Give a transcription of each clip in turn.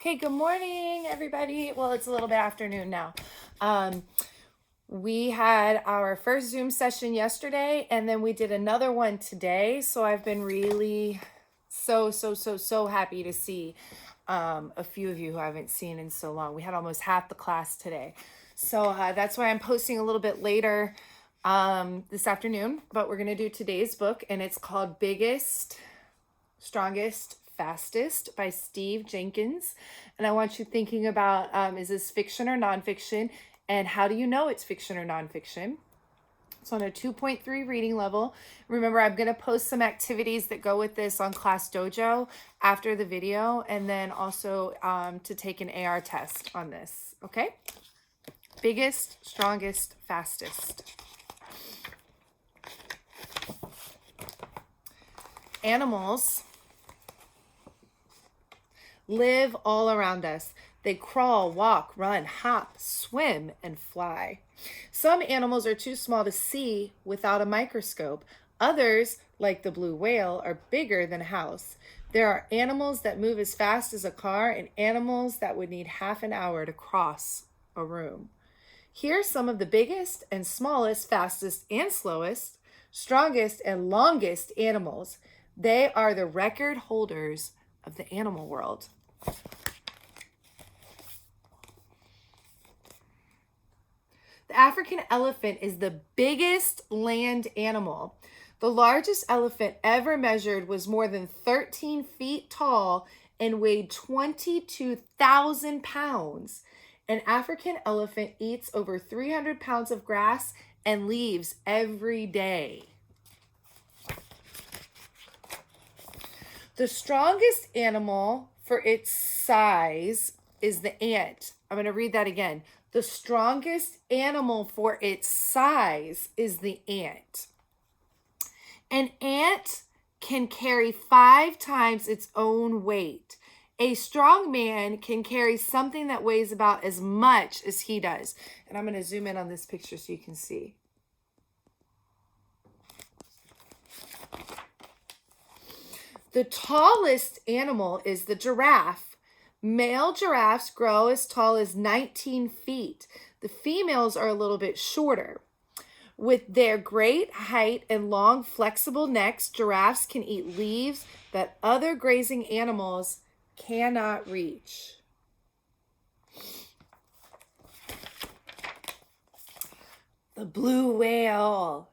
Okay, good morning, everybody. Well, it's a little bit afternoon now. Um, we had our first Zoom session yesterday, and then we did another one today. So I've been really so happy to see a few of you who I haven't seen in so long. We had almost half the class today. So that's why I'm posting a little bit later this afternoon. But we're going to do today's book, and it's called Biggest, Strongest, Fastest by Steve Jenkins. And I want you thinking about, is this fiction or nonfiction? And how do you know it's fiction or nonfiction? It's on a 2.3 reading level. Remember, I'm going to post some activities that go with this on Class Dojo after the video, and then also to take an AR test on this. Okay? Biggest, strongest, fastest. Animals live all around us. They crawl, walk, run, hop, swim, and fly. Some animals are too small to see without a microscope. Others, like the blue whale, are bigger than a house. There are animals that move as fast as a car and animals that would need half an hour to cross a room. Here's some of the biggest and smallest, fastest and slowest, strongest and longest animals. They are the record holders of the animal world. The African elephant is the biggest land animal. The largest elephant ever measured was more than 13 feet tall and weighed 22,000 pounds. An African elephant eats over 300 pounds of grass and leaves every day. The strongest animal for its size is the ant. I'm going to read that again. The strongest animal for its size is the ant. An ant can carry 5 times its own weight. A strong man can carry something that weighs about as much as he does. And I'm going to zoom in on this picture so you can see. The tallest animal is the giraffe. Male giraffes grow as tall as 19 feet. The females are a little bit shorter. With their great height and long, flexible necks, giraffes can eat leaves that other grazing animals cannot reach. The blue whale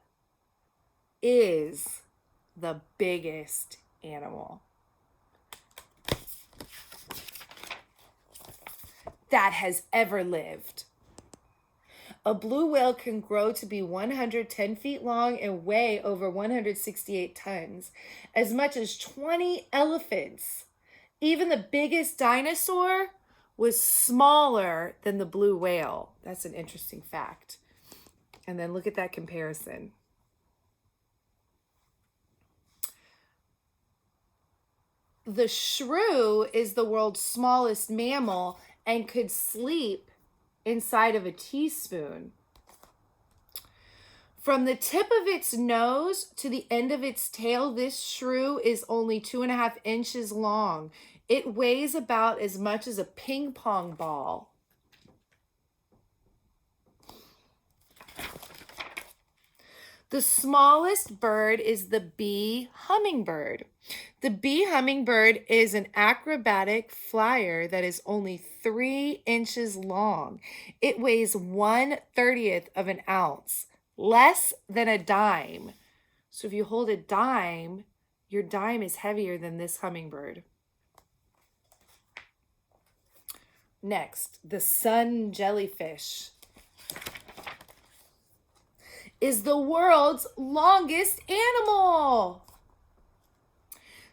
is the biggest animal that has ever lived. A blue whale can grow to be 110 feet long and weigh over 168 tons, as much as 20 elephants. Even the biggest dinosaur was smaller than the blue whale. That's an interesting fact. And then look at that comparison. The shrew is the world's smallest mammal and could sleep inside of a teaspoon. From the tip of its nose to the end of its tail, this shrew is only 2.5 inches long. It weighs about as much as a ping pong ball. The smallest bird is the bee hummingbird. The bee hummingbird is an acrobatic flyer that is only 3 inches long. It weighs 1/30th of an ounce, less than a dime. So if you hold a dime, your dime is heavier than this hummingbird. Next, the sun jellyfish is the world's longest animal.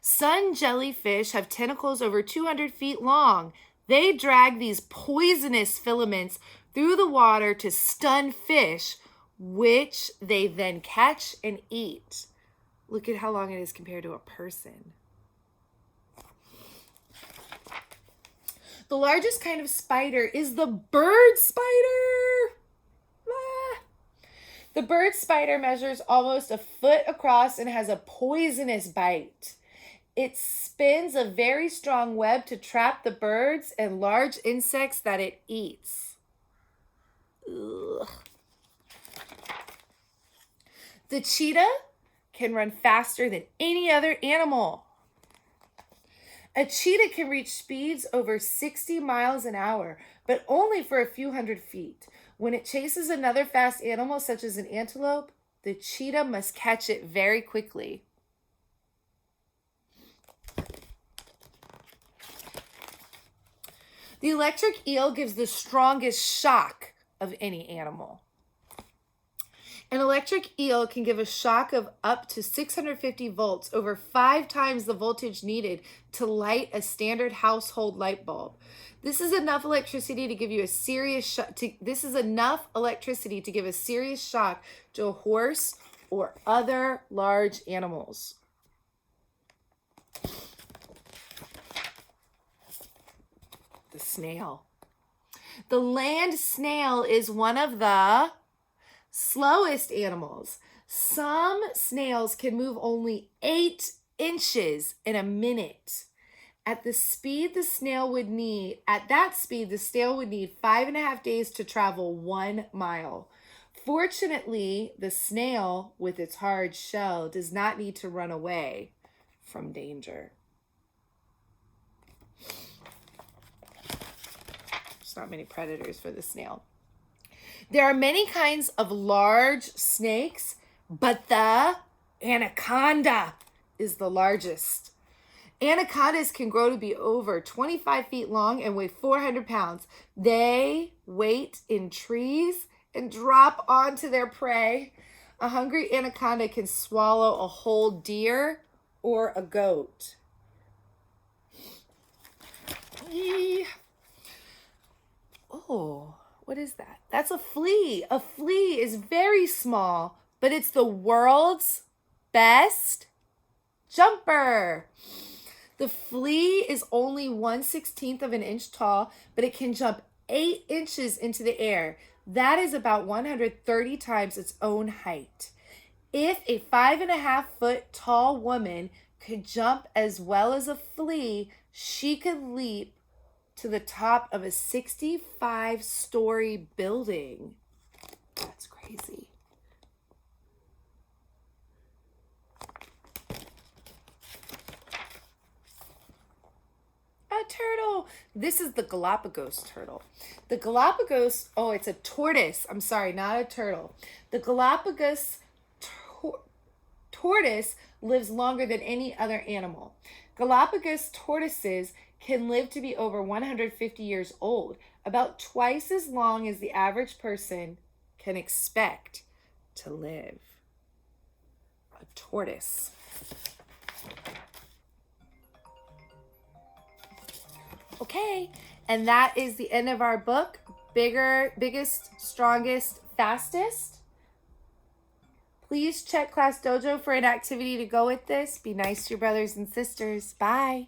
Sun jellyfish have tentacles over 200 feet long. They drag these poisonous filaments through the water to stun fish, which they then catch and eat. Look at how long it is compared to a person. The largest kind of spider is the bird spider. The bird spider measures almost a foot across and has a poisonous bite. It spins a very strong web to trap the birds and large insects that it eats. Ugh. The cheetah can run faster than any other animal. A cheetah can reach speeds over 60 miles an hour, but only for a few hundred feet. When it chases another fast animal, such as an antelope, the cheetah must catch it very quickly. The electric eel gives the strongest shock of any animal. An electric eel can give a shock of up to 650 volts, over 5 times the voltage needed to light a standard household light bulb. This is enough electricity to give you a serious shock. This is enough electricity to give a serious shock to a horse or other large animals. The snail. The land snail is one of the slowest animals. Some snails can move only 8 inches in a minute. At that speed, the snail would need 5.5 days to travel 1 mile. Fortunately, the snail, with its hard shell, does not need to run away from danger. There's not many predators for the snail. There are many kinds of large snakes, but the anaconda is the largest. Anacondas can grow to be over 25 feet long and weigh 400 pounds. They wait in trees and drop onto their prey. A hungry anaconda can swallow a whole deer or a goat. Oh, what is that? That's a flea. A flea is very small, but it's the world's best jumper. The flea is only 1/16 of an inch tall, but it can jump 8 inches into the air. That is about 130 times its own height. If a 5.5-foot tall woman could jump as well as a flea, she could leap to the top of a 65-story building. That's crazy. A turtle. This is the Galapagos turtle. The Galapagos, it's a tortoise. I'm sorry, not a turtle. The Galapagos tortoise lives longer than any other animal. Galapagos tortoises can live to be over 150 years old, about twice as long as the average person can expect to live. A tortoise. Okay, and that is the end of our book, Bigger, Biggest, Strongest, Fastest. Please check Class Dojo for an activity to go with this. Be nice to your brothers and sisters. Bye.